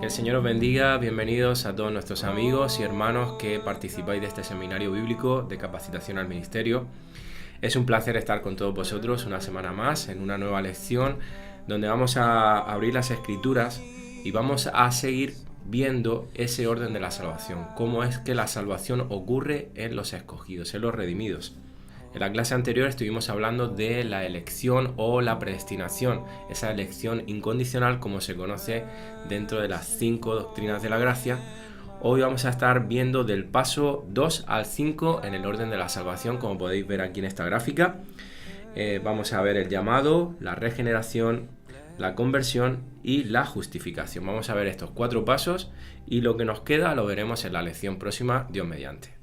Que el Señor os bendiga, bienvenidos a todos nuestros amigos y hermanos que participáis de este seminario bíblico de capacitación al ministerio. Es un placer estar con todos vosotros una semana más en una nueva lección donde vamos a abrir las escrituras y vamos a seguir viendo ese orden de la salvación, cómo es que la salvación ocurre en los escogidos, en los redimidos. En la clase anterior estuvimos hablando de la elección o la predestinación, esa elección incondicional como se conoce dentro de las 5 doctrinas de la gracia. Hoy vamos a estar viendo del paso 2 al 5 en el orden de la salvación, como podéis ver aquí en esta gráfica. Vamos a ver el llamado, la regeneración, la conversión y la justificación. Vamos a ver estos 4 pasos y lo que nos queda lo veremos en la lección próxima, Dios mediante.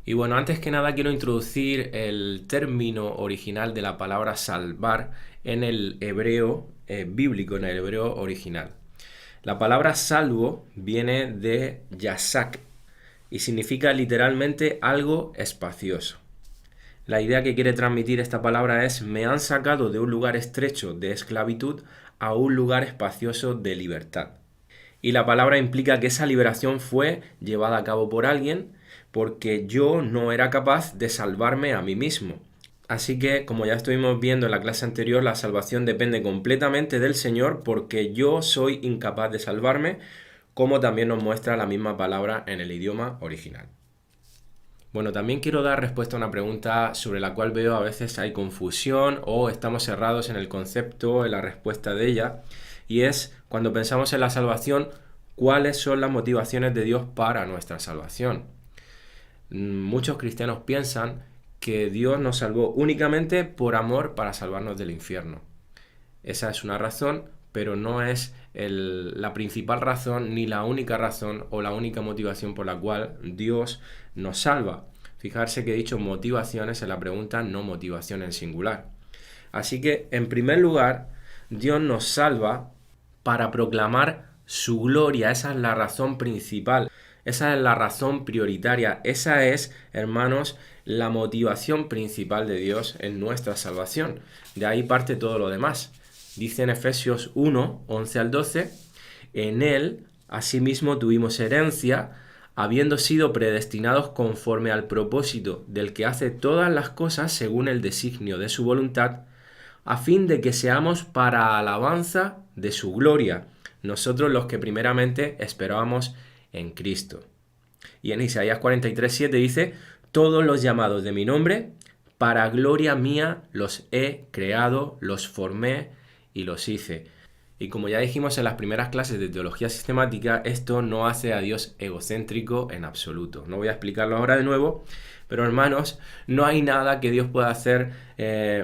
Y bueno, antes que nada quiero introducir el término original de la palabra salvar en el hebreo bíblico, en el hebreo original. La palabra salvo viene de yasak y significa literalmente algo espacioso. La idea que quiere transmitir esta palabra es: me han sacado de un lugar estrecho de esclavitud a un lugar espacioso de libertad. Y la palabra implica que esa liberación fue llevada a cabo por alguien, porque yo no era capaz de salvarme a mí mismo. Así que, como ya estuvimos viendo en la clase anterior, la salvación depende completamente del Señor, porque yo soy incapaz de salvarme, como también nos muestra la misma palabra en el idioma original. Bueno, también quiero dar respuesta a una pregunta sobre la cual veo a veces hay confusión o estamos errados en el concepto, en la respuesta de ella, y es cuando pensamos en la salvación, ¿cuáles son las motivaciones de Dios para nuestra salvación? Muchos cristianos piensan que Dios nos salvó únicamente por amor para salvarnos del infierno. Esa es una razón, pero no es la principal razón ni la única razón o la única motivación por la cual Dios nos salva. Fijarse que he dicho motivaciones en la pregunta, no motivación en singular. Así que, en primer lugar, Dios nos salva para proclamar su gloria. Esa es la razón principal. Esa es la razón prioritaria. Esa es, hermanos, la motivación principal de Dios en nuestra salvación. De ahí parte todo lo demás. Dice en Efesios 1, 11 al 12, en Él, asimismo, tuvimos herencia, habiendo sido predestinados conforme al propósito del que hace todas las cosas según el designio de su voluntad, a fin de que seamos para alabanza de su gloria, nosotros los que primeramente esperábamos en Cristo. Y en Isaías 43:7 dice: todos los llamados de mi nombre, para gloria mía los he creado, los formé y los hice. Y como ya dijimos en las primeras clases de teología sistemática, esto no hace a Dios egocéntrico en absoluto. No voy a explicarlo ahora de nuevo, pero hermanos, no hay nada que Dios pueda hacer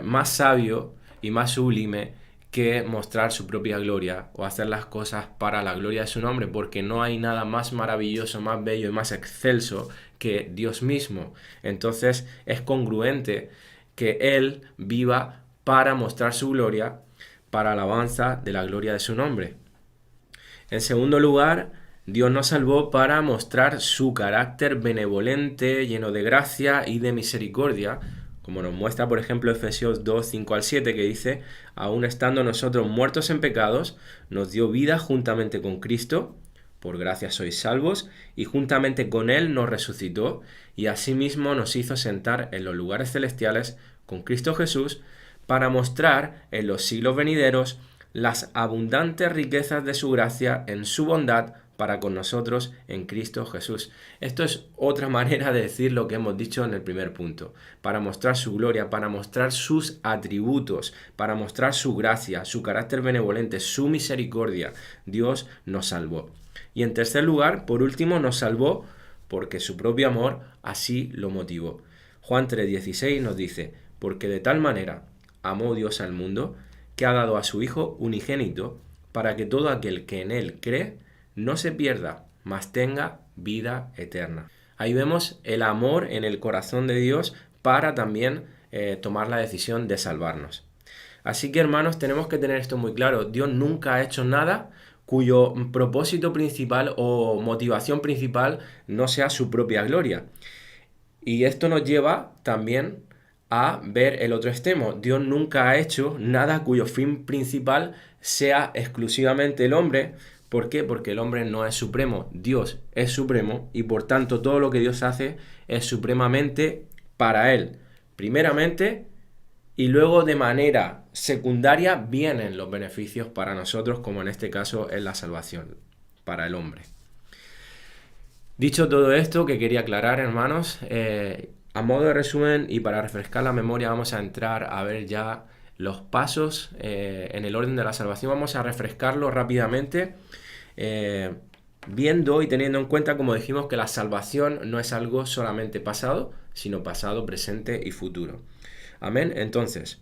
más sabio y más sublime que mostrar su propia gloria o hacer las cosas para la gloria de su nombre, porque no hay nada más maravilloso, más bello y más excelso que Dios mismo. Entonces es congruente que Él viva para mostrar su gloria, para alabanza de la gloria de su nombre. En segundo lugar, Dios nos salvó para mostrar su carácter benevolente, lleno de gracia y de misericordia, como nos muestra, por ejemplo, Efesios 2, 5 al 7, que dice: aun estando nosotros muertos en pecados, nos dio vida juntamente con Cristo, por gracia sois salvos, y juntamente con Él nos resucitó, y asimismo nos hizo sentar en los lugares celestiales con Cristo Jesús, para mostrar en los siglos venideros las abundantes riquezas de su gracia en su bondad para con nosotros en Cristo Jesús. Esto es otra manera de decir lo que hemos dicho en el primer punto. Para mostrar su gloria, para mostrar sus atributos, para mostrar su gracia, su carácter benevolente, su misericordia, Dios nos salvó. Y en tercer lugar, por último, nos salvó porque su propio amor así lo motivó. Juan 3:16 nos dice: porque de tal manera amó Dios al mundo, que ha dado a su Hijo unigénito, para que todo aquel que en Él cree no se pierda, mas tenga vida eterna. Ahí vemos el amor en el corazón de Dios para también tomar la decisión de salvarnos. Así que, hermanos, tenemos que tener esto muy claro. Dios nunca ha hecho nada cuyo propósito principal o motivación principal no sea su propia gloria. Y esto nos lleva también a ver el otro extremo. Dios nunca ha hecho nada cuyo fin principal sea exclusivamente el hombre, ¿Por qué? Porque el hombre no es supremo, Dios es supremo y por tanto todo lo que Dios hace es supremamente para él. Primeramente y luego de manera secundaria vienen los beneficios para nosotros, como en este caso es la salvación para el hombre. Dicho todo esto que quería aclarar, hermanos, a modo de resumen y para refrescar la memoria vamos a entrar a ver ya los pasos en el orden de la salvación. Vamos a refrescarlo rápidamente, viendo y teniendo en cuenta, como dijimos, que la salvación no es algo solamente pasado, sino pasado, presente y futuro. Amén. Entonces,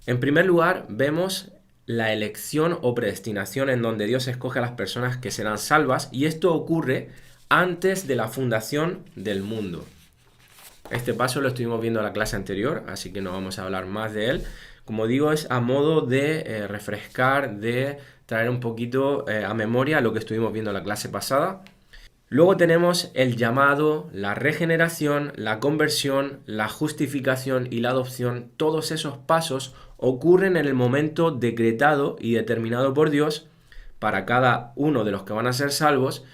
en primer lugar, vemos la elección o predestinación en donde Dios escoge a las personas que serán salvas, y esto ocurre antes de la fundación del mundo. Este paso lo estuvimos viendo en la clase anterior, así que no vamos a hablar más de él. Como digo, es a modo de refrescar, de traer un poquito a memoria lo que estuvimos viendo en la clase pasada. Luego tenemos el llamado, la regeneración, la conversión, la justificación y la adopción. Todos esos pasos ocurren en el momento decretado y determinado por Dios para cada uno de los que van a ser salvos,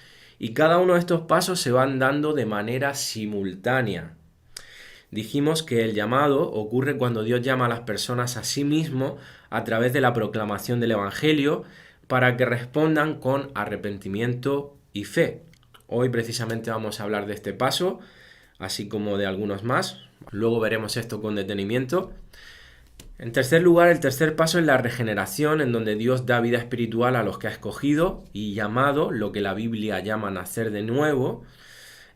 y cada uno de estos pasos se van dando de manera simultánea. Dijimos que el llamado ocurre cuando Dios llama a las personas a sí mismo a través de la proclamación del Evangelio para que respondan con arrepentimiento y fe. Hoy precisamente vamos a hablar de este paso, así como de algunos más. Luego veremos esto con detenimiento. En tercer lugar, el tercer paso es la regeneración, en donde Dios da vida espiritual a los que ha escogido y llamado, lo que la Biblia llama nacer de nuevo.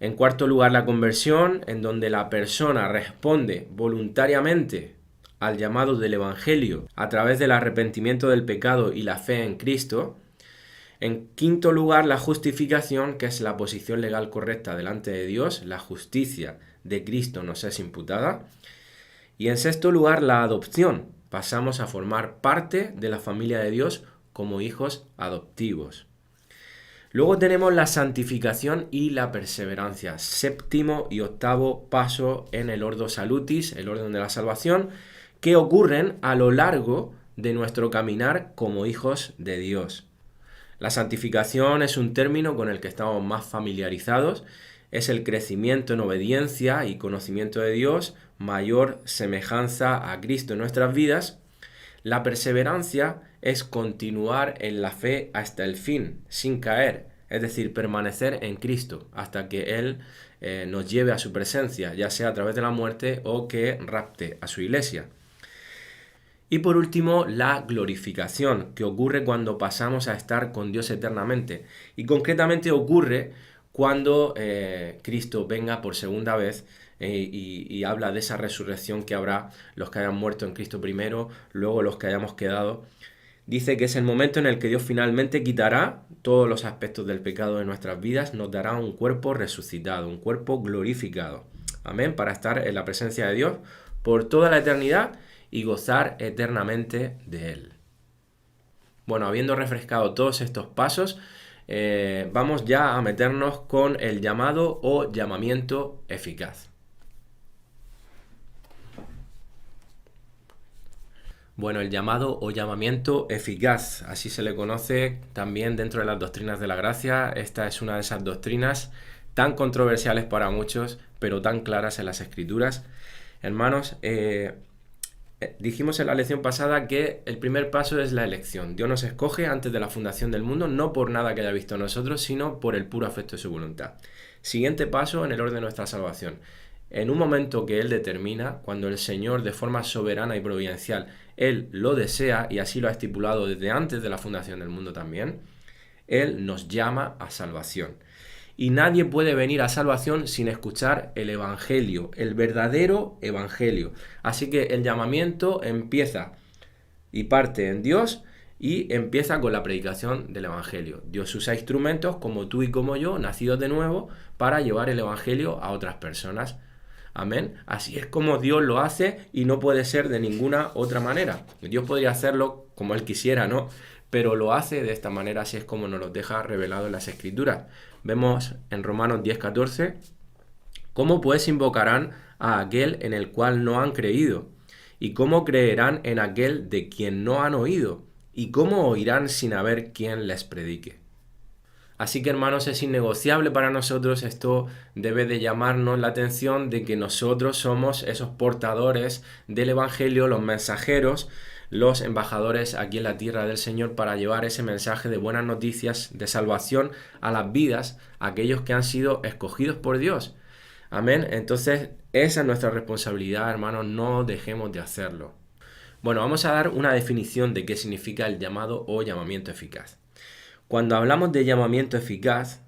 En cuarto lugar, la conversión, en donde la persona responde voluntariamente al llamado del Evangelio a través del arrepentimiento del pecado y la fe en Cristo. En quinto lugar, la justificación, que es la posición legal correcta delante de Dios. La justicia de Cristo nos es imputada. Y en sexto lugar, la adopción. Pasamos a formar parte de la familia de Dios como hijos adoptivos. Luego tenemos la santificación y la perseverancia. Séptimo y octavo paso en el Ordo Salutis, el orden de la salvación, que ocurren a lo largo de nuestro caminar como hijos de Dios. La santificación es un término con el que estamos más familiarizados. Es el crecimiento en obediencia y conocimiento de Dios, mayor semejanza a Cristo en nuestras vidas. La perseverancia es continuar en la fe hasta el fin, sin caer, es decir, permanecer en Cristo hasta que Él nos lleve a su presencia, ya sea a través de la muerte o que rapte a su iglesia. Y por último, la glorificación, que ocurre cuando pasamos a estar con Dios eternamente. Y concretamente ocurre cuando Cristo venga por segunda vez y habla de esa resurrección que habrá los que hayan muerto en Cristo primero, luego los que hayamos quedado. Dice que es el momento en el que Dios finalmente quitará todos los aspectos del pecado de nuestras vidas, nos dará un cuerpo resucitado, un cuerpo glorificado. Amén, para estar en la presencia de Dios por toda la eternidad y gozar eternamente de Él. Bueno, habiendo refrescado todos estos pasos, vamos ya a meternos con el llamado o llamamiento eficaz. Bueno, el llamado o llamamiento eficaz, así se le conoce también dentro de las doctrinas de la gracia. Esta es una de esas doctrinas tan controversiales para muchos, pero tan claras en las Escrituras. Hermanos, dijimos en la lección pasada que el primer paso es la elección. Dios nos escoge antes de la fundación del mundo, no por nada que haya visto en nosotros, sino por el puro afecto de su voluntad. Siguiente paso en el orden de nuestra salvación. En un momento que Él determina, cuando el Señor de forma soberana y providencial, Él lo desea y así lo ha estipulado desde antes de la fundación del mundo también, Él nos llama a salvación. Y nadie puede venir a salvación sin escuchar el Evangelio, el verdadero Evangelio. Así que el llamamiento empieza y parte en Dios y empieza con la predicación del Evangelio. Dios usa instrumentos como tú y como yo, nacidos de nuevo, para llevar el Evangelio a otras personas. Amén. Así es como Dios lo hace y no puede ser de ninguna otra manera. Dios podría hacerlo como Él quisiera, ¿no? Pero lo hace de esta manera, así es como nos lo deja revelado en las Escrituras. Vemos en Romanos 10:14, ¿cómo pues invocarán a aquel en el cual no han creído? ¿Y cómo creerán en aquel de quien no han oído? ¿Y cómo oirán sin haber quien les predique? Así que hermanos, es innegociable para nosotros, esto debe de llamarnos la atención de que nosotros somos esos portadores del Evangelio, los mensajeros, los embajadores aquí en la tierra del Señor para llevar ese mensaje de buenas noticias, de salvación a las vidas, a aquellos que han sido escogidos por Dios. Amén. Entonces, esa es nuestra responsabilidad, hermanos, no dejemos de hacerlo. Bueno, vamos a dar una definición de qué significa el llamado o llamamiento eficaz. Cuando hablamos de llamamiento eficaz,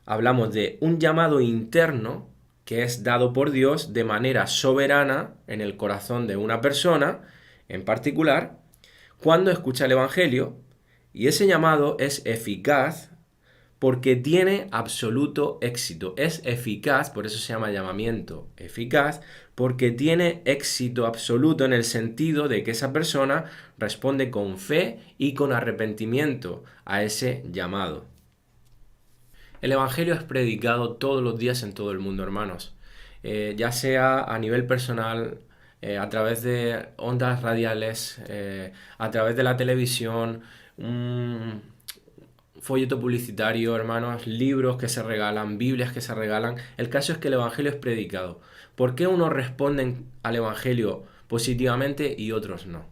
hablamos de un llamado interno que es dado por Dios de manera soberana en el corazón de una persona en particular cuando escucha el Evangelio, y ese llamado es eficaz porque tiene absoluto éxito. Es eficaz, por eso se llama llamamiento eficaz, porque tiene éxito absoluto en el sentido de que esa persona responde con fe y con arrepentimiento a ese llamado. El Evangelio es predicado todos los días en todo el mundo, hermanos. Ya sea a nivel personal, a través de ondas radiales, a través de la televisión, folleto publicitario, hermanos, libros que se regalan, Biblias que se regalan. El caso es que el Evangelio es predicado. ¿Por qué unos responden al Evangelio positivamente y otros no?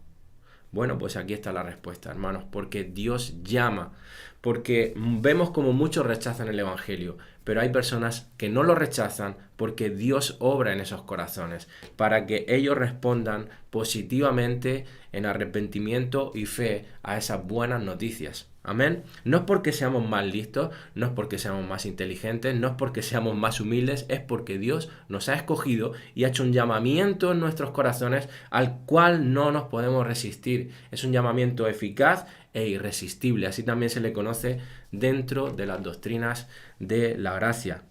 Bueno, pues aquí está la respuesta, hermanos, porque Dios llama, porque vemos como muchos rechazan el Evangelio, pero hay personas que no lo rechazan porque Dios obra en esos corazones, para que ellos respondan positivamente en arrepentimiento y fe a esas buenas noticias. Amén. No es porque seamos más listos, no es porque seamos más inteligentes, no es porque seamos más humildes, es porque Dios nos ha escogido y ha hecho un llamamiento en nuestros corazones al cual no nos podemos resistir. Es un llamamiento eficaz e irresistible. Así también se le conoce dentro de las doctrinas de la gracia.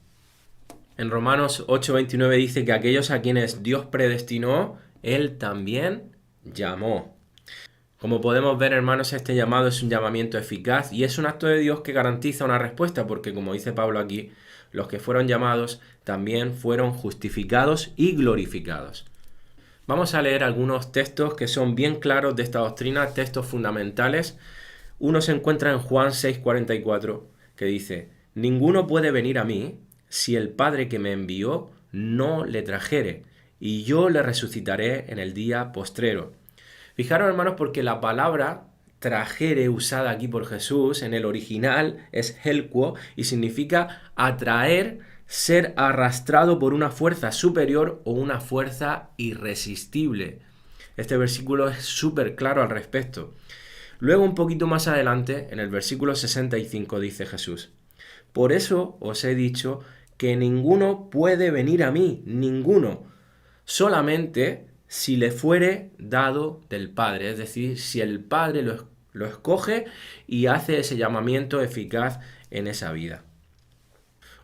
En Romanos 8:29 dice que aquellos a quienes Dios predestinó, Él también llamó. Como podemos ver, hermanos, este llamado es un llamamiento eficaz y es un acto de Dios que garantiza una respuesta, porque como dice Pablo aquí, los que fueron llamados también fueron justificados y glorificados. Vamos a leer algunos textos que son bien claros de esta doctrina, textos fundamentales. Uno se encuentra en Juan 6:44, que dice: ninguno puede venir a mí si el Padre que me envió no le trajere, y yo le resucitaré en el día postrero. Fijaros, hermanos, porque la palabra trajere usada aquí por Jesús en el original es helquo y significa atraer, ser arrastrado por una fuerza superior o una fuerza irresistible. Este versículo es súper claro al respecto. Luego, un poquito más adelante, en el versículo 65 dice Jesús: por eso os he dicho que ninguno puede venir a mí, ninguno, solamente si le fuere dado del Padre, es decir, si el Padre lo escoge y hace ese llamamiento eficaz en esa vida.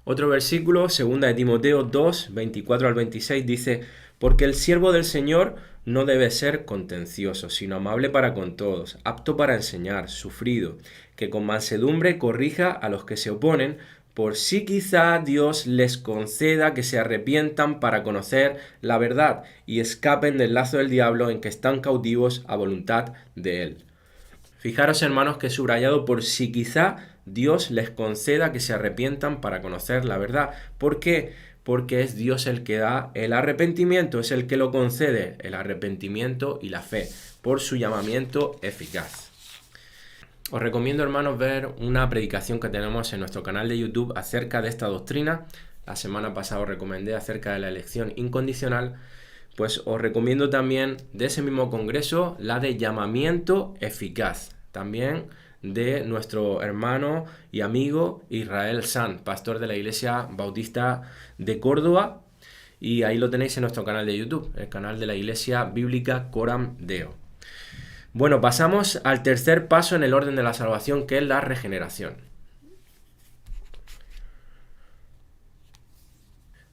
Otro versículo, 2 de Timoteo 2, 24 al 26, dice: porque el siervo del Señor no debe ser contencioso, sino amable para con todos, apto para enseñar, sufrido, que con mansedumbre corrija a los que se oponen, por si quizá Dios les conceda que se arrepientan para conocer la verdad y escapen del lazo del diablo en que están cautivos a voluntad de él. Fijaros, hermanos, que he subrayado por si quizá Dios les conceda que se arrepientan para conocer la verdad. ¿Por qué? Porque es Dios el que da el arrepentimiento, es el que lo concede, el arrepentimiento y la fe, por su llamamiento eficaz. Os recomiendo, hermanos, ver una predicación que tenemos en nuestro canal de YouTube acerca de esta doctrina. La semana pasada os recomendé acerca de la elección incondicional. Pues os recomiendo también de ese mismo congreso la de llamamiento eficaz, también de nuestro hermano y amigo Israel San, pastor de la Iglesia Bautista de Córdoba, y ahí lo tenéis en nuestro canal de YouTube, el canal de la Iglesia Bíblica Coram Deo. Bueno, pasamos al tercer paso en el orden de la salvación, que es la regeneración.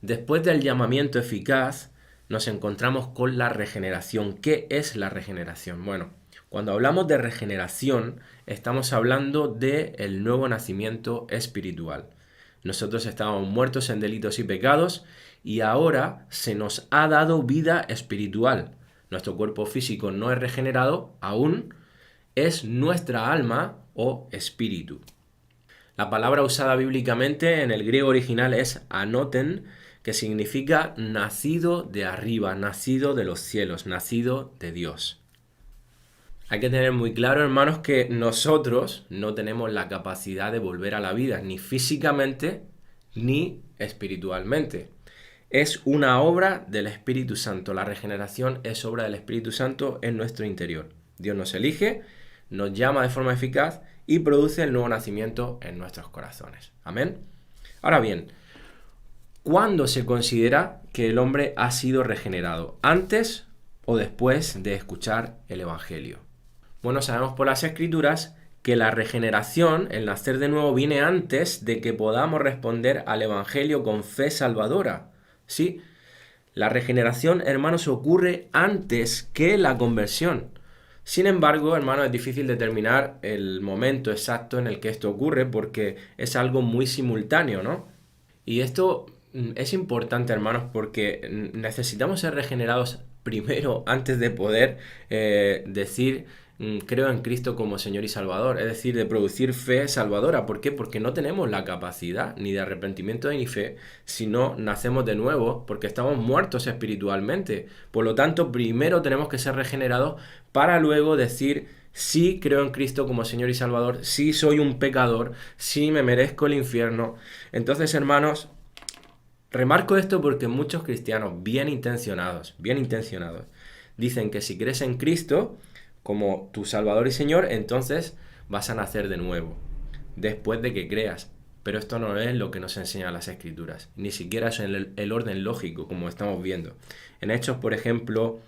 Después del llamamiento eficaz, nos encontramos con la regeneración. ¿Qué es la regeneración? Bueno, cuando hablamos de regeneración, estamos hablando del nuevo nacimiento espiritual. Nosotros estábamos muertos en delitos y pecados y ahora se nos ha dado vida espiritual. Nuestro cuerpo físico no es regenerado aún, es nuestra alma o espíritu. La palabra usada bíblicamente en el griego original es anoten, que significa nacido de arriba, nacido de los cielos, nacido de Dios. Hay que tener muy claro, hermanos, que nosotros no tenemos la capacidad de volver a la vida, ni físicamente ni espiritualmente. Es una obra del Espíritu Santo. La regeneración es obra del Espíritu Santo en nuestro interior. Dios nos elige, nos llama de forma eficaz y produce el nuevo nacimiento en nuestros corazones. Amén. Ahora bien, ¿cuándo se considera que el hombre ha sido regenerado? ¿Antes o después de escuchar el Evangelio? Bueno, sabemos por las Escrituras que la regeneración, el nacer de nuevo, viene antes de que podamos responder al Evangelio con fe salvadora. Sí, la regeneración, hermanos, ocurre antes que la conversión. Sin embargo, hermanos, es difícil determinar el momento exacto en el que esto ocurre porque es algo muy simultáneo, ¿no? Y esto es importante, hermanos, porque necesitamos ser regenerados primero antes de poder decir creo en Cristo como Señor y Salvador, es decir, de producir fe salvadora. ¿Por qué? Porque no tenemos la capacidad ni de arrepentimiento ni fe si no nacemos de nuevo, porque estamos muertos espiritualmente. Por lo tanto, primero tenemos que ser regenerados para luego decir sí creo en Cristo como Señor y Salvador, sí soy un pecador, sí me merezco el infierno. Entonces, hermanos, remarco esto porque muchos cristianos bien intencionados, dicen que si crees en Cristo como tu Salvador y Señor, entonces vas a nacer de nuevo, después de que creas. Pero esto no es lo que nos enseñan las Escrituras, ni siquiera es el orden lógico, como estamos viendo. En Hechos, por ejemplo,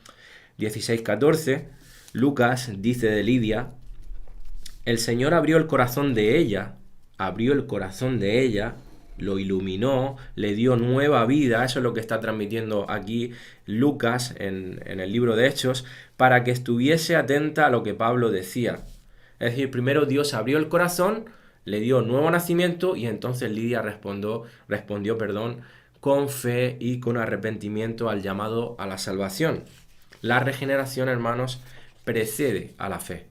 16:14, Lucas dice de Lidia, el Señor abrió el corazón de ella, lo iluminó, le dio nueva vida, eso es lo que está transmitiendo aquí Lucas en el libro de Hechos, para que estuviese atenta a lo que Pablo decía. Es decir, primero Dios abrió el corazón, le dio nuevo nacimiento y entonces Lidia respondió, con fe y con arrepentimiento al llamado a la salvación. La regeneración, hermanos, precede a la fe.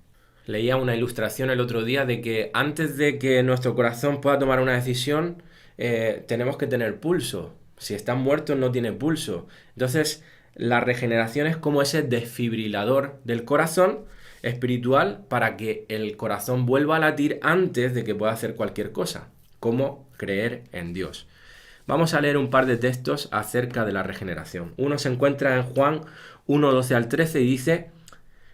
Leía una ilustración el otro día de que antes de que nuestro corazón pueda tomar una decisión, tenemos que tener pulso. Si están muertos no tiene pulso. Entonces la regeneración es como ese desfibrilador del corazón espiritual para que el corazón vuelva a latir antes de que pueda hacer cualquier cosa, como creer en Dios. Vamos a leer un par de textos acerca de la regeneración. Uno se encuentra en Juan 1:12 al 13 y dice: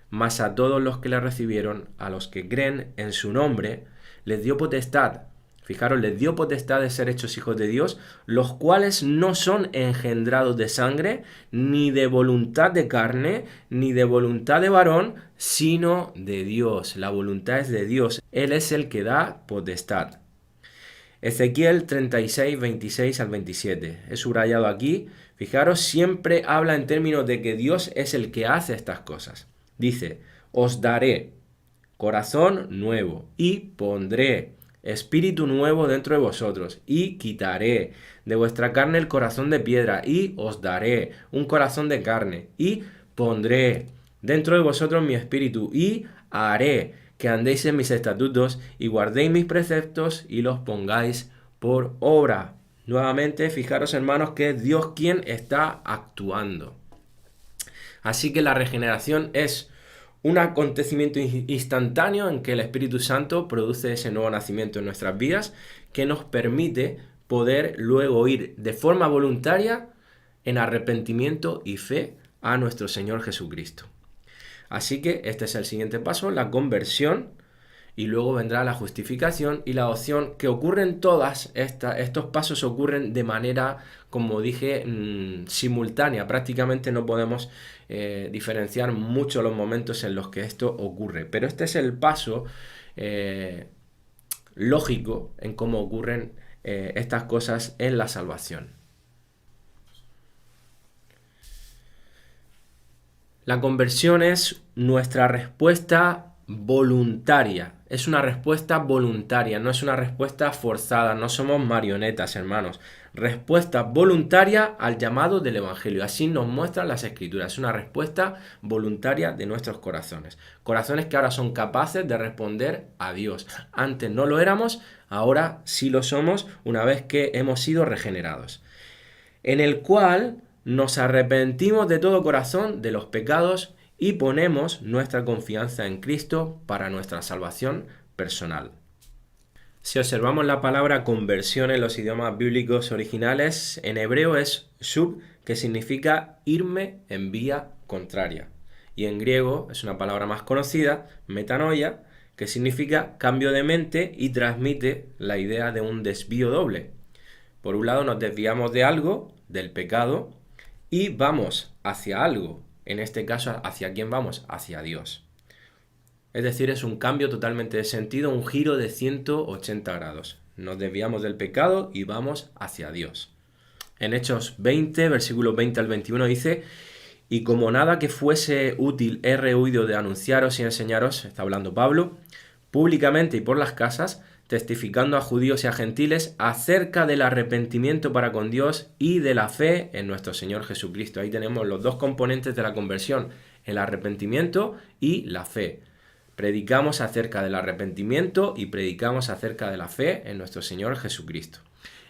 mas a todos los que le recibieron, a los que creen en su nombre, les dio potestad. Fijaros, les dio potestad de ser hechos hijos de Dios, los cuales no son engendrados de sangre, ni de voluntad de carne, ni de voluntad de varón, sino de Dios. La voluntad es de Dios. Él es el que da potestad. Ezequiel 36, 26 al 27. He subrayado aquí. Fijaros, siempre habla en términos de que Dios es el que hace estas cosas. Dice, os daré corazón nuevo y pondré espíritu nuevo dentro de vosotros y quitaré de vuestra carne el corazón de piedra y os daré un corazón de carne y pondré dentro de vosotros mi espíritu y haré que andéis en mis estatutos y guardéis mis preceptos y los pongáis por obra. Nuevamente, fijaros, hermanos, que es Dios quien está actuando. Así que la regeneración es un acontecimiento instantáneo en que el Espíritu Santo produce ese nuevo nacimiento en nuestras vidas que nos permite poder luego ir de forma voluntaria en arrepentimiento y fe a nuestro Señor Jesucristo. Así que este es el siguiente paso, la conversión, y luego vendrá la justificación y la adopción, que ocurren estos pasos ocurren de manera, como dije, simultánea. Prácticamente no podemos diferenciar mucho los momentos en los que esto ocurre. Pero este es el paso lógico en cómo ocurren estas cosas en la salvación. La conversión es nuestra respuesta voluntaria. Es una respuesta voluntaria, no es una respuesta forzada. No somos marionetas, hermanos. respuesta voluntaria al llamado del Evangelio. Así nos muestran las Escrituras. Es una respuesta voluntaria de nuestros corazones. Corazones que ahora son capaces de responder a Dios. Antes no lo éramos, ahora sí lo somos una vez que hemos sido regenerados. En el cual nos arrepentimos de todo corazón de los pecados y ponemos nuestra confianza en Cristo para nuestra salvación personal. Si observamos la palabra conversión en los idiomas bíblicos originales, en hebreo es shub, que significa irme en vía contraria. Y en griego es una palabra más conocida, metanoia, que significa cambio de mente y transmite la idea de un desvío doble. Por un lado nos desviamos de algo, del pecado, y vamos hacia algo. En este caso, ¿hacia quién vamos? Hacia Dios. Es decir, es un cambio totalmente de sentido, un giro de 180 grados. Nos desviamos del pecado y vamos hacia Dios. En Hechos 20, versículos 20 al 21 dice: y como nada que fuese útil he rehuido de anunciaros y enseñaros, está hablando Pablo, públicamente y por las casas, testificando a judíos y a gentiles acerca del arrepentimiento para con Dios y de la fe en nuestro Señor Jesucristo. Ahí tenemos los dos componentes de la conversión, el arrepentimiento y la fe. Predicamos acerca del arrepentimiento y predicamos acerca de la fe en nuestro Señor Jesucristo.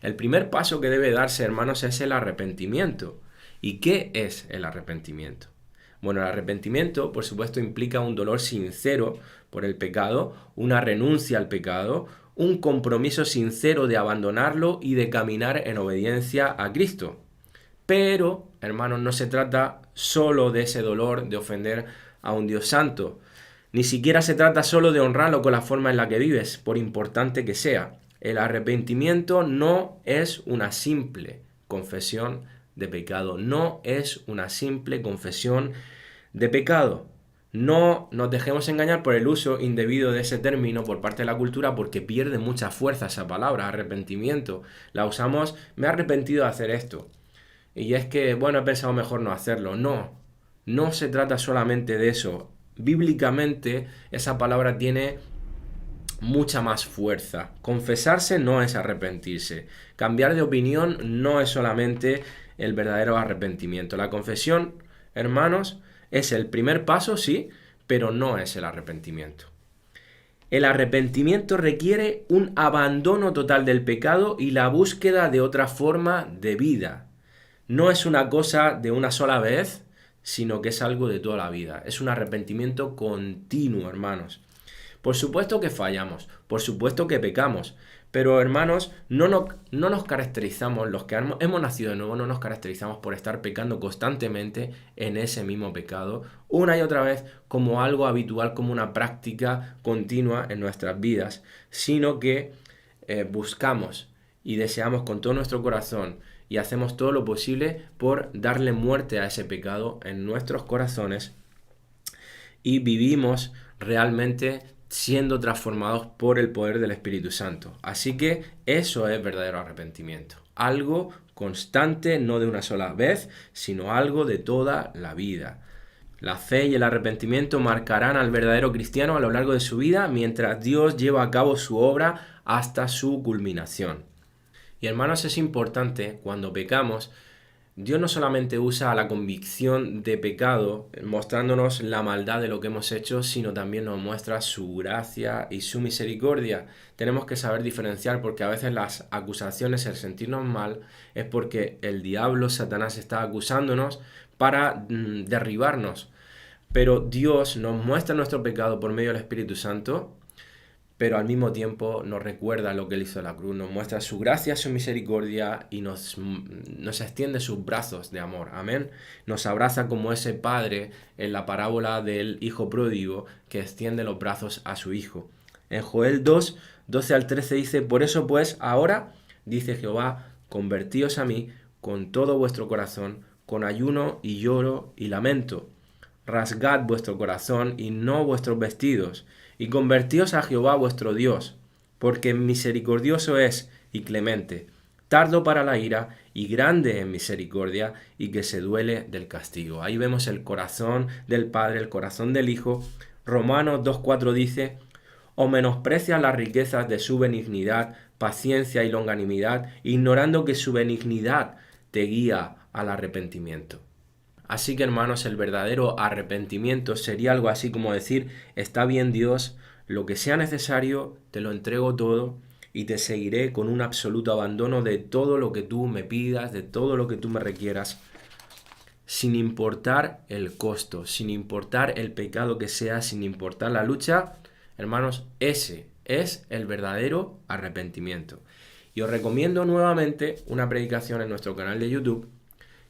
El primer paso que debe darse, hermanos, es el arrepentimiento. ¿Y qué es el arrepentimiento? Bueno, el arrepentimiento, por supuesto, implica un dolor sincero por el pecado, una renuncia al pecado, un compromiso sincero de abandonarlo y de caminar en obediencia a Cristo. Pero, hermanos, no se trata solo de ese dolor de ofender a un Dios santo. Ni siquiera se trata solo de honrarlo con la forma en la que vives, por importante que sea. El arrepentimiento no es una simple confesión de pecado. No es una simple confesión de pecado. No nos dejemos engañar por el uso indebido de ese término por parte de la cultura, porque pierde mucha fuerza esa palabra, arrepentimiento. La usamos, me he arrepentido de hacer esto. Y es que, bueno, he pensado mejor no hacerlo. No se trata solamente de eso. Bíblicamente esa palabra tiene mucha más fuerza. Confesarse no es arrepentirse. Cambiar de opinión no es solamente el verdadero arrepentimiento. La confesión, hermanos, es el primer paso, sí, pero no es el arrepentimiento. El arrepentimiento requiere un abandono total del pecado y la búsqueda de otra forma de vida. No es una cosa de una sola vez, sino que es algo de toda la vida. Es un arrepentimiento continuo, hermanos. Por supuesto que fallamos, por supuesto que pecamos, pero hermanos, no nos caracterizamos, los que hemos nacido de nuevo, no nos caracterizamos por estar pecando constantemente en ese mismo pecado, una y otra vez, como algo habitual, como una práctica continua en nuestras vidas, sino que buscamos y deseamos con todo nuestro corazón y hacemos todo lo posible por darle muerte a ese pecado en nuestros corazones y vivimos realmente siendo transformados por el poder del Espíritu Santo. Así que eso es verdadero arrepentimiento. Algo constante, no de una sola vez, sino algo de toda la vida. La fe y el arrepentimiento marcarán al verdadero cristiano a lo largo de su vida mientras Dios lleva a cabo su obra hasta su culminación. Y hermanos, es importante cuando pecamos, Dios no solamente usa la convicción de pecado mostrándonos la maldad de lo que hemos hecho, sino también nos muestra su gracia y su misericordia. Tenemos que saber diferenciar, porque a veces las acusaciones, el sentirnos mal, es porque el diablo, Satanás, está acusándonos para derribarnos. Pero Dios nos muestra nuestro pecado por medio del Espíritu Santo, pero al mismo tiempo nos recuerda lo que Él hizo en la cruz, nos muestra su gracia, su misericordia y nos extiende sus brazos de amor, amén. Nos abraza como ese padre en la parábola del hijo pródigo que extiende los brazos a su hijo. En Joel 2, 12 al 13 dice: por eso pues ahora, dice Jehová, convertíos a mí con todo vuestro corazón, con ayuno y lloro y lamento. Rasgad vuestro corazón y no vuestros vestidos, y convertíos a Jehová vuestro Dios, porque misericordioso es y clemente, tardo para la ira y grande en misericordia, y que se duele del castigo. Ahí vemos el corazón del Padre, el corazón del Hijo. Romanos 2.4 dice: o menosprecias las riquezas de su benignidad, paciencia y longanimidad, ignorando que su benignidad te guía al arrepentimiento. Así que hermanos, el verdadero arrepentimiento sería algo así como decir, está bien Dios, lo que sea necesario, te lo entrego todo y te seguiré con un absoluto abandono de todo lo que tú me pidas, de todo lo que tú me requieras, sin importar el costo, sin importar el pecado que sea, sin importar la lucha. Hermanos, ese es el verdadero arrepentimiento. Y os recomiendo nuevamente una predicación en nuestro canal de YouTube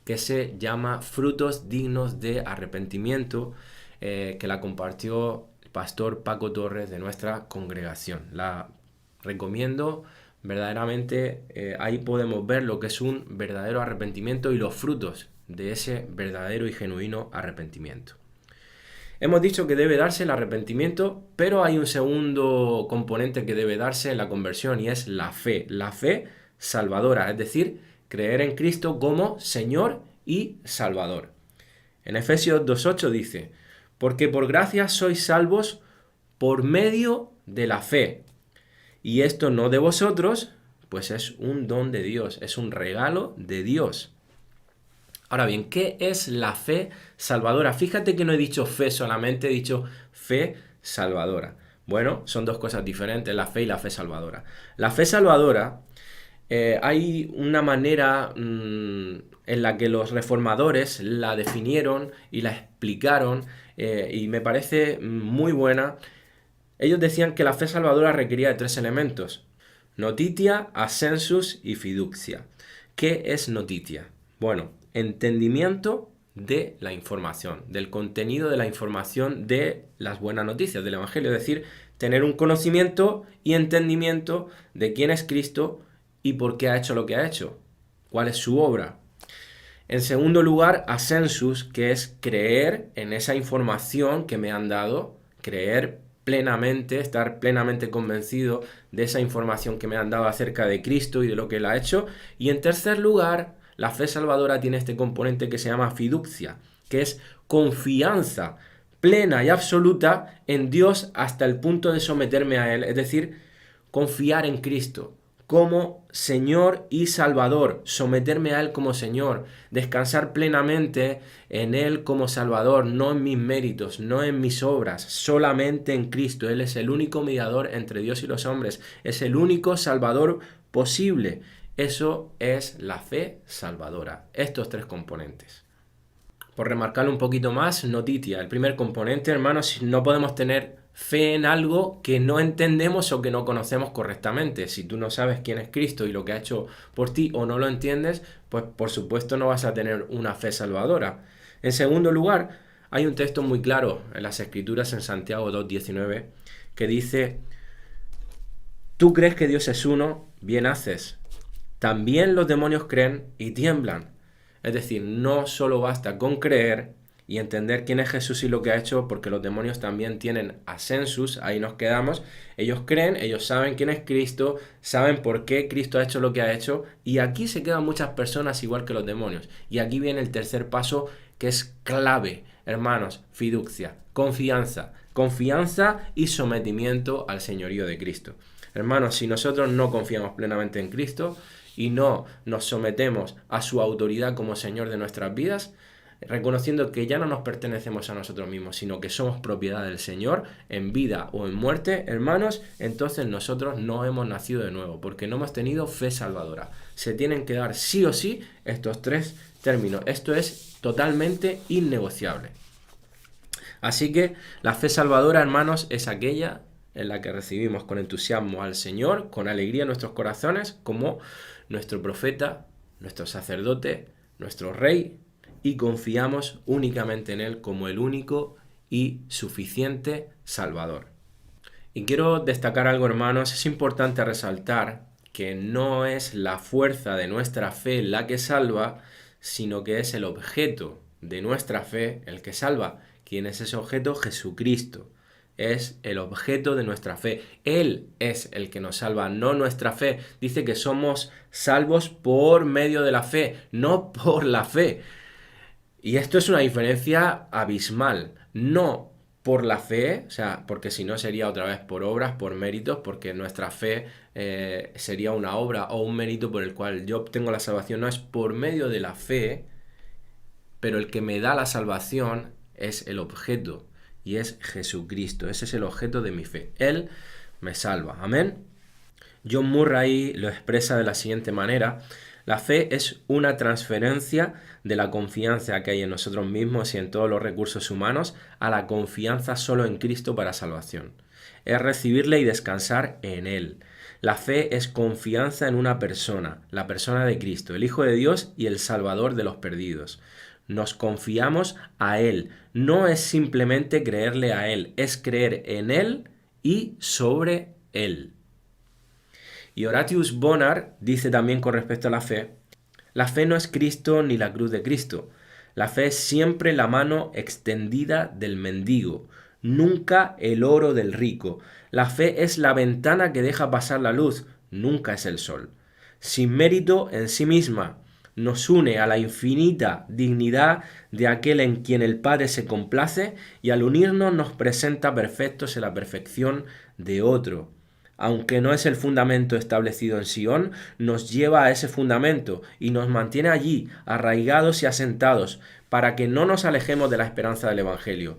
que se llama Frutos Dignos de Arrepentimiento, que la compartió el pastor Paco Torres de nuestra congregación. La recomiendo verdaderamente, ahí podemos ver lo que es un verdadero arrepentimiento y los frutos de ese verdadero y genuino arrepentimiento. Hemos dicho que debe darse el arrepentimiento, pero hay un segundo componente que debe darse en la conversión y es la fe salvadora, es decir, creer en Cristo como Señor y Salvador. En Efesios 2.8 dice, porque por gracia sois salvos por medio de la fe. Y esto no de vosotros, pues es un don de Dios, es un regalo de Dios. Ahora bien, ¿qué es la fe salvadora? Fíjate que no he dicho fe solamente, he dicho fe salvadora. Bueno, son dos cosas diferentes, la fe y la fe salvadora. La fe salvadora, hay una manera en la que los reformadores la definieron y la explicaron y me parece muy buena. Ellos decían que la fe salvadora requería de 3 elementos: notitia, assensus y fiducia. ¿Qué es notitia? Bueno, entendimiento de la información, del contenido de la información de las buenas noticias del Evangelio, es decir, tener un conocimiento y entendimiento de quién es Cristo y por qué ha hecho lo que ha hecho, cuál es su obra. En segundo lugar, assensus, que es creer en esa información que me han dado, creer plenamente, estar plenamente convencido de esa información que me han dado acerca de Cristo y de lo que Él ha hecho. Y en tercer lugar, la fe salvadora tiene este componente que se llama fiducia, que es confianza plena y absoluta en Dios hasta el punto de someterme a Él, es decir, confiar en Cristo como Señor y Salvador, someterme a Él como Señor, descansar plenamente en Él como Salvador, no en mis méritos, no en mis obras, solamente en Cristo. Él es el único mediador entre Dios y los hombres, es el único Salvador posible. Eso es la fe salvadora, estos 3 componentes. Por remarcarlo un poquito más, notitia, el primer componente, hermanos, no podemos tener fe en algo que no entendemos o que no conocemos correctamente. Si tú no sabes quién es Cristo y lo que ha hecho por ti o no lo entiendes, pues por supuesto no vas a tener una fe salvadora. En segundo lugar, hay un texto muy claro en las Escrituras en Santiago 2.19 que dice, tú crees que Dios es uno, bien haces. También los demonios creen y tiemblan. Es decir, no solo basta con creer y entender quién es Jesús y lo que ha hecho, porque los demonios también tienen assensus, ahí nos quedamos. Ellos creen, ellos saben quién es Cristo, saben por qué Cristo ha hecho lo que ha hecho, y aquí se quedan muchas personas igual que los demonios. Y aquí viene el tercer paso, que es clave, hermanos, fiducia, confianza y sometimiento al señorío de Cristo. Hermanos, si nosotros no confiamos plenamente en Cristo y no nos sometemos a su autoridad como Señor de nuestras vidas, reconociendo que ya no nos pertenecemos a nosotros mismos, sino que somos propiedad del Señor en vida o en muerte, hermanos, entonces nosotros no hemos nacido de nuevo, porque no hemos tenido fe salvadora. Se tienen que dar sí o sí estos 3 términos. Esto es totalmente innegociable. Así que la fe salvadora, hermanos, es aquella en la que recibimos con entusiasmo al Señor, con alegría en nuestros corazones, como nuestro profeta, nuestro sacerdote, nuestro rey, y confiamos únicamente en Él como el único y suficiente Salvador. Y quiero destacar algo, hermanos, es importante resaltar que no es la fuerza de nuestra fe la que salva, sino que es el objeto de nuestra fe el que salva. ¿Quién es ese objeto? Jesucristo. Es el objeto de nuestra fe. Él es el que nos salva, no nuestra fe. Dice que somos salvos por medio de la fe, no por la fe. Y esto es una diferencia abismal. No por la fe, o sea, porque si no sería otra vez por obras, por méritos, porque nuestra fe sería una obra o un mérito por el cual yo obtengo la salvación, no es por medio de la fe, pero el que me da la salvación es el objeto, y es Jesucristo. Ese es el objeto de mi fe. Él me salva. Amén. John Murray lo expresa de la siguiente manera: la fe es una transferencia de la confianza que hay en nosotros mismos y en todos los recursos humanos a la confianza solo en Cristo para salvación. Es recibirle y descansar en Él. La fe es confianza en una persona, la persona de Cristo, el Hijo de Dios y el Salvador de los perdidos. Nos confiamos a Él. No es simplemente creerle a Él, es creer en Él y sobre Él. Y Horatius Bonar dice también con respecto a la fe no es Cristo ni la cruz de Cristo. La fe es siempre la mano extendida del mendigo, nunca el oro del rico. La fe es la ventana que deja pasar la luz, nunca es el sol. Sin mérito en sí misma, nos une a la infinita dignidad de aquel en quien el Padre se complace y al unirnos nos presenta perfectos en la perfección de otro. Aunque no es el fundamento establecido en Sion, nos lleva a ese fundamento y nos mantiene allí, arraigados y asentados, para que no nos alejemos de la esperanza del Evangelio.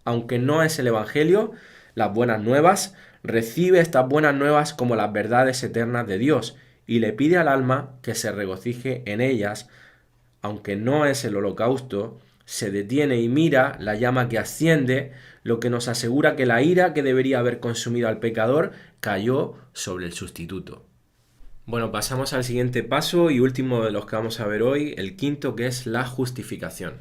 Aunque no es el Evangelio, las buenas nuevas, recibe estas buenas nuevas como las verdades eternas de Dios y le pide al alma que se regocije en ellas. Aunque no es el holocausto, se detiene y mira la llama que asciende, lo que nos asegura que la ira que debería haber consumido al pecador cayó sobre el sustituto. Bueno, pasamos al siguiente paso y último de los que vamos a ver hoy, el quinto, que es la justificación.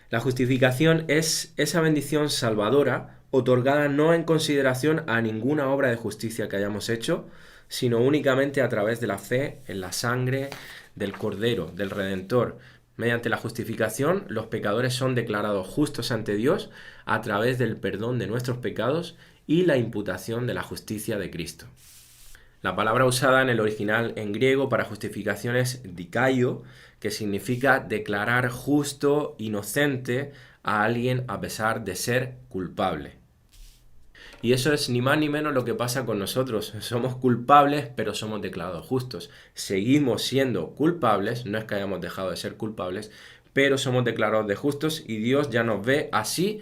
La justificación es esa bendición salvadora otorgada no en consideración a ninguna obra de justicia que hayamos hecho, sino únicamente a través de la fe en la sangre del Cordero, del Redentor. Mediante la justificación, los pecadores son declarados justos ante Dios a través del perdón de nuestros pecados y la imputación de la justicia de Cristo. La palabra usada en el original en griego para justificación es dikaio, que significa declarar justo, inocente a alguien a pesar de ser culpable. Y eso es ni más ni menos lo que pasa con nosotros. Somos culpables, pero somos declarados justos. Seguimos siendo culpables, no es que hayamos dejado de ser culpables, pero somos declarados de justos y Dios ya nos ve así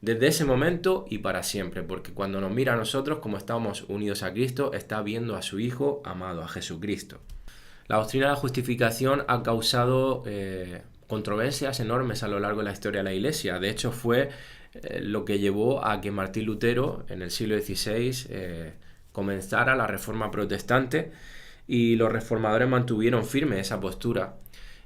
desde ese momento y para siempre, porque cuando nos mira a nosotros, como estamos unidos a Cristo, está viendo a su Hijo amado, a Jesucristo. La doctrina de la justificación ha causado controversias enormes a lo largo de la historia de la Iglesia. De hecho, fue lo que llevó a que Martín Lutero, en el siglo XVI, comenzara la Reforma Protestante, y los reformadores mantuvieron firme esa postura.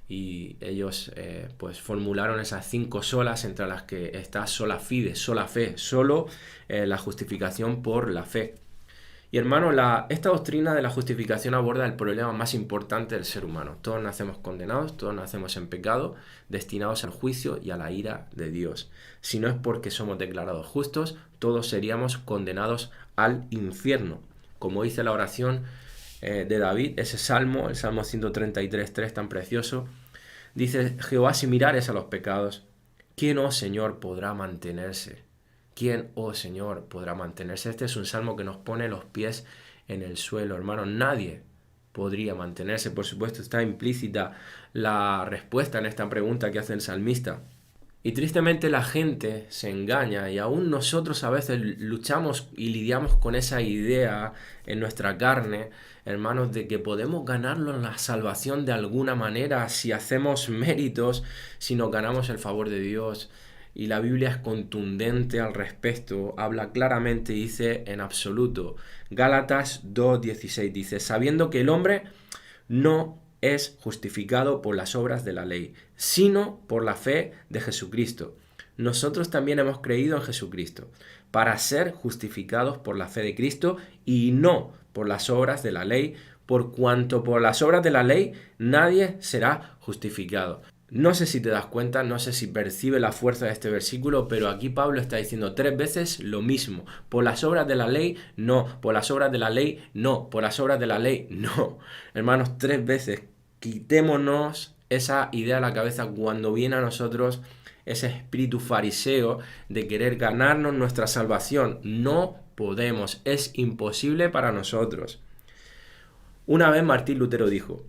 Y ellos pues formularon esas 5 solas, entre las que está sola fide, sola fe, solo la justificación por la fe. Y hermano, esta doctrina de la justificación aborda el problema más importante del ser humano. Todos nacemos condenados, todos nacemos en pecado, destinados al juicio y a la ira de Dios. Si no es porque somos declarados justos, todos seríamos condenados al infierno. Como dice la oración de David, ese salmo, el Salmo 133.3 tan precioso, dice: Jehová, si mirares a los pecados, ¿quién, oh Señor, podrá mantenerse? ¿Quién, oh Señor, podrá mantenerse? Este es un salmo que nos pone los pies en el suelo, hermano. Nadie podría mantenerse. Por supuesto, está implícita la respuesta en esta pregunta que hace el salmista. Y tristemente la gente se engaña, y aún nosotros a veces luchamos y lidiamos con esa idea en nuestra carne, hermanos, de que podemos ganarlo en la salvación de alguna manera si hacemos méritos, si nos ganamos el favor de Dios. Y la Biblia es contundente al respecto, habla claramente y dice en absoluto. Gálatas 2:16 dice: sabiendo que el hombre no es justificado por las obras de la ley, sino por la fe de Jesucristo. Nosotros también hemos creído en Jesucristo para ser justificados por la fe de Cristo y no por las obras de la ley, por cuanto por las obras de la ley nadie será justificado. No sé si te das cuenta, no sé si percibe la fuerza de este versículo, pero aquí Pablo está diciendo 3 veces lo mismo. Por las obras de la ley, no. Por las obras de la ley, no. Por las obras de la ley, no. Hermanos, 3 veces. Quitémonos esa idea de la cabeza cuando viene a nosotros ese espíritu fariseo de querer ganarnos nuestra salvación. No podemos, es imposible para nosotros. Una vez Martín Lutero dijo,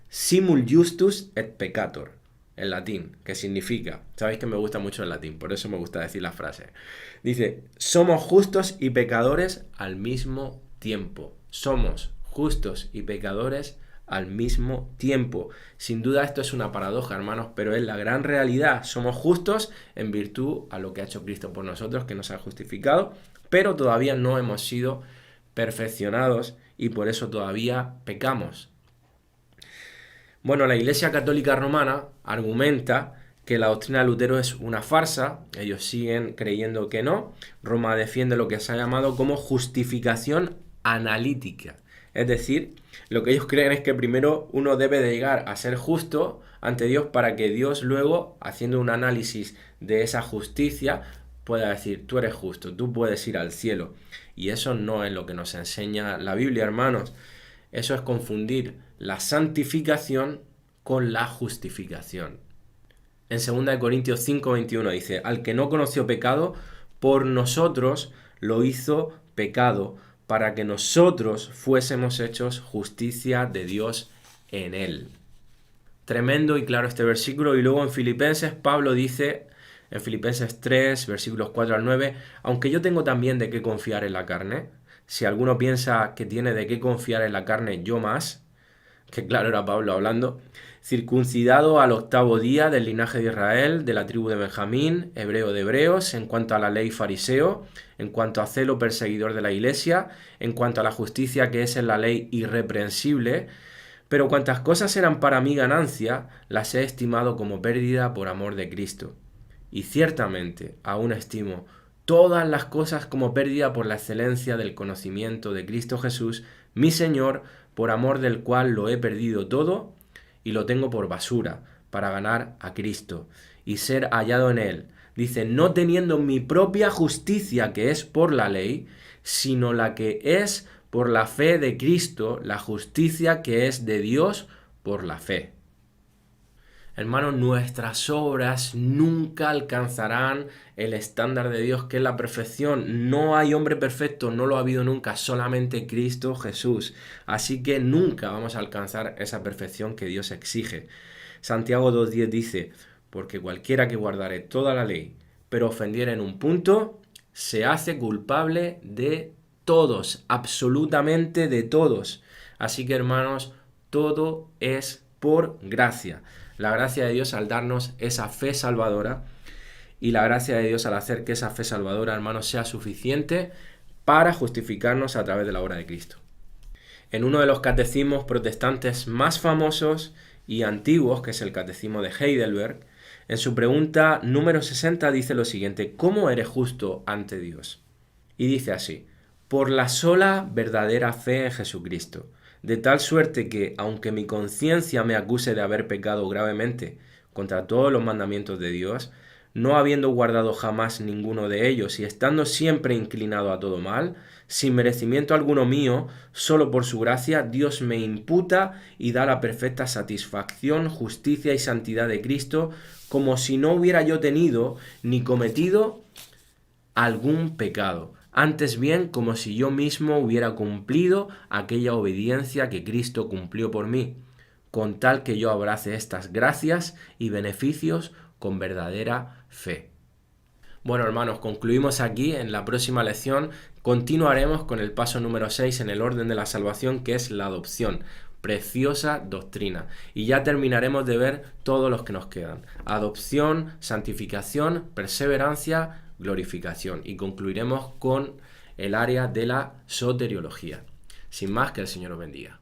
simul justus et peccator, en latín, que significa, sabéis que me gusta mucho el latín, por eso me gusta decir la frase. Dice, somos justos y pecadores al mismo tiempo. Somos justos y pecadores al mismo tiempo. Sin duda esto es una paradoja, hermanos, pero es la gran realidad. Somos justos en virtud a lo que ha hecho Cristo por nosotros, que nos ha justificado, pero todavía no hemos sido perfeccionados y por eso todavía pecamos. Bueno, la Iglesia Católica Romana argumenta que la doctrina de Lutero es una farsa, ellos siguen creyendo que no. Roma defiende lo que se ha llamado como justificación analítica. Es decir, lo que ellos creen es que primero uno debe de llegar a ser justo ante Dios para que Dios luego, haciendo un análisis de esa justicia, pueda decir, tú eres justo, tú puedes ir al cielo. Y eso no es lo que nos enseña la Biblia, hermanos. Eso es confundir la santificación con la justificación. En 2 Corintios 5:21 dice, al que no conoció pecado, por nosotros lo hizo pecado, para que nosotros fuésemos hechos justicia de Dios en él. Tremendo y claro este versículo. Y luego en Filipenses, Pablo dice, en Filipenses 3, versículos 4 al 9, aunque yo tengo también de qué confiar en la carne, si alguno piensa que tiene de qué confiar en la carne, yo más, que claro era Pablo hablando, circuncidado al 8º día del linaje de Israel, de la tribu de Benjamín, hebreo de hebreos, en cuanto a la ley fariseo, en cuanto a celo perseguidor de la iglesia, en cuanto a la justicia que es en la ley irreprensible, pero cuantas cosas eran para mí ganancia, las he estimado como pérdida por amor de Cristo. Y ciertamente aún estimo todas las cosas como pérdida por la excelencia del conocimiento de Cristo Jesús, mi Señor, por amor del cual lo he perdido todo y lo tengo por basura, para ganar a Cristo y ser hallado en Él. Dice, no teniendo mi propia justicia, que es por la ley, sino la que es por la fe de Cristo, la justicia que es de Dios por la fe. Hermanos, nuestras obras nunca alcanzarán el estándar de Dios, que es la perfección. No hay hombre perfecto, no lo ha habido nunca, solamente Cristo Jesús. Así que nunca vamos a alcanzar esa perfección que Dios exige. Santiago 2:10 dice, porque cualquiera que guardare toda la ley, pero ofendiera en un punto, se hace culpable de todos, absolutamente de todos. Así que, hermanos, todo es por gracia. La gracia de Dios al darnos esa fe salvadora y la gracia de Dios al hacer que esa fe salvadora, hermanos, sea suficiente para justificarnos a través de la obra de Cristo. En uno de los catecismos protestantes más famosos y antiguos, que es el Catecismo de Heidelberg, en su pregunta número 60 dice lo siguiente, ¿cómo eres justo ante Dios? Y dice así, por la sola verdadera fe en Jesucristo, de tal suerte que, aunque mi conciencia me acuse de haber pecado gravemente contra todos los mandamientos de Dios, no habiendo guardado jamás ninguno de ellos y estando siempre inclinado a todo mal, sin merecimiento alguno mío, solo por su gracia, Dios me imputa y da la perfecta satisfacción, justicia y santidad de Cristo, como si no hubiera yo tenido ni cometido algún pecado. Antes bien, como si yo mismo hubiera cumplido aquella obediencia que Cristo cumplió por mí, con tal que yo abrace estas gracias y beneficios con verdadera fe. Bueno, hermanos, concluimos aquí. En la próxima lección continuaremos con el paso número 6 en el orden de la salvación, que es la adopción. Preciosa doctrina. Y ya terminaremos de ver todos los que nos quedan. Adopción, santificación, perseverancia, glorificación. Y concluiremos con el área de la soteriología. Sin más, que el Señor os bendiga.